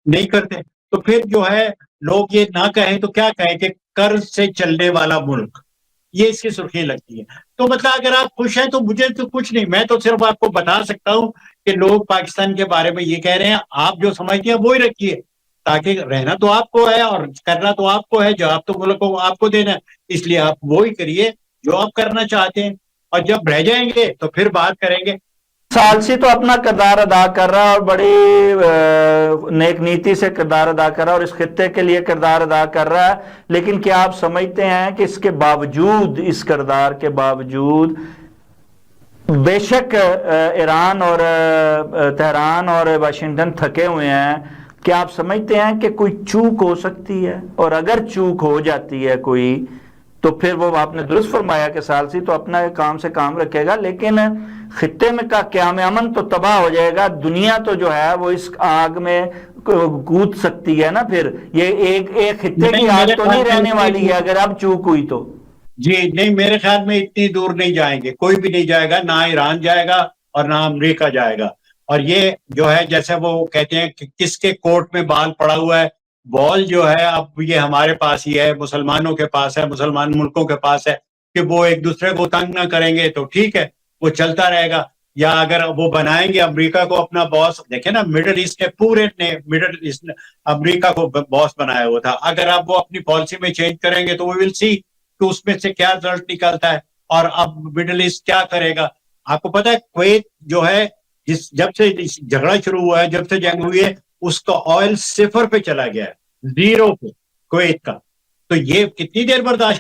نہیں کرتے. تو پھر جو ہے لوگ یہ نہ کہیں تو کیا کہیں کہ قرض سے چلنے والا ملک, یہ اس کی سرخی لگتی ہے. تو مطلب اگر آپ خوش ہیں تو مجھے تو کچھ نہیں, میں تو صرف آپ کو بتا سکتا ہوں کہ لوگ پاکستان کے بارے میں یہ کہہ رہے ہیں, آپ جو سمجھتے ہیں وہی رکھیے, تاکہ رہنا تو آپ کو ہے اور کرنا تو آپ کو ہے, جو آپ تو ملک کو آپ کو دینا ہے, اس لیے آپ وہی کریے جو آپ کرنا چاہتے ہیں, اور جب رہ جائیں گے تو پھر بات کریں گے. ثالثی تو اپنا کردار ادا کر رہا ہے اور بڑی نیک نیتی سے کردار ادا کر رہا ہے اور اس خطے کے لیے کردار ادا کر رہا ہے, لیکن کیا آپ سمجھتے ہیں کہ اس کے باوجود, اس کردار کے باوجود, بے شک ایران اور تہران اور واشنگٹن تھکے ہوئے ہیں, کیا آپ سمجھتے ہیں کہ کوئی چوک ہو سکتی ہے؟ اور اگر چوک ہو جاتی ہے کوئی, تو پھر وہ آپ نے درست فرمایا کہ ثالثی تو اپنا کام سے کام رکھے گا, لیکن خطے میں کا قیام امن تو تباہ ہو جائے گا. دنیا تو جو ہے وہ اس آگ میں کود سکتی ہے نا. پھر یہ ایک خطے کی نہیں, آگ میرے تو خیال نہیں میں رہنے اتنی والی ہے دور, اگر اب چوک ہوئی تو. جی نہیں, میرے خیال میں اتنی دور نہیں جائیں گے, کوئی بھی نہیں جائے گا, نہ ایران جائے گا اور نہ امریکہ جائے گا. اور یہ جو ہے جیسے وہ کہتے ہیں کہ کس کے کورٹ میں بال پڑا ہوا ہے, بال جو ہے اب یہ ہمارے پاس ہی ہے, مسلمانوں کے پاس ہے, مسلمان ملکوں کے پاس ہے, کہ وہ ایک دوسرے کو تنگ نہ کریں گے تو ٹھیک ہے, وہ چلتا رہے گا. یا اگر وہ بنائیں گے امریکہ کو اپنا باس, دیکھیں نا مڈل ایسٹ کے پورے نے مڈل ایسٹ امریکہ کو باس بنایا ہوا تھا, اگر آپ وہ اپنی پالیسی میں چینج کریں گے تو وہ ول سی کہ اس میں سے کیا رزلٹ نکلتا ہے, اور اب مڈل ایسٹ کیا کرے گا. آپ کو پتا ہے کویت جو ہے, جب سے جھگڑا شروع ہوا ہے, جب سے جنگ ہوئی ہے, اس کا آئل 0 پہ چلا گیا ہے, 0 پہ کویت کا. تو یہ کتنی دیر برداشت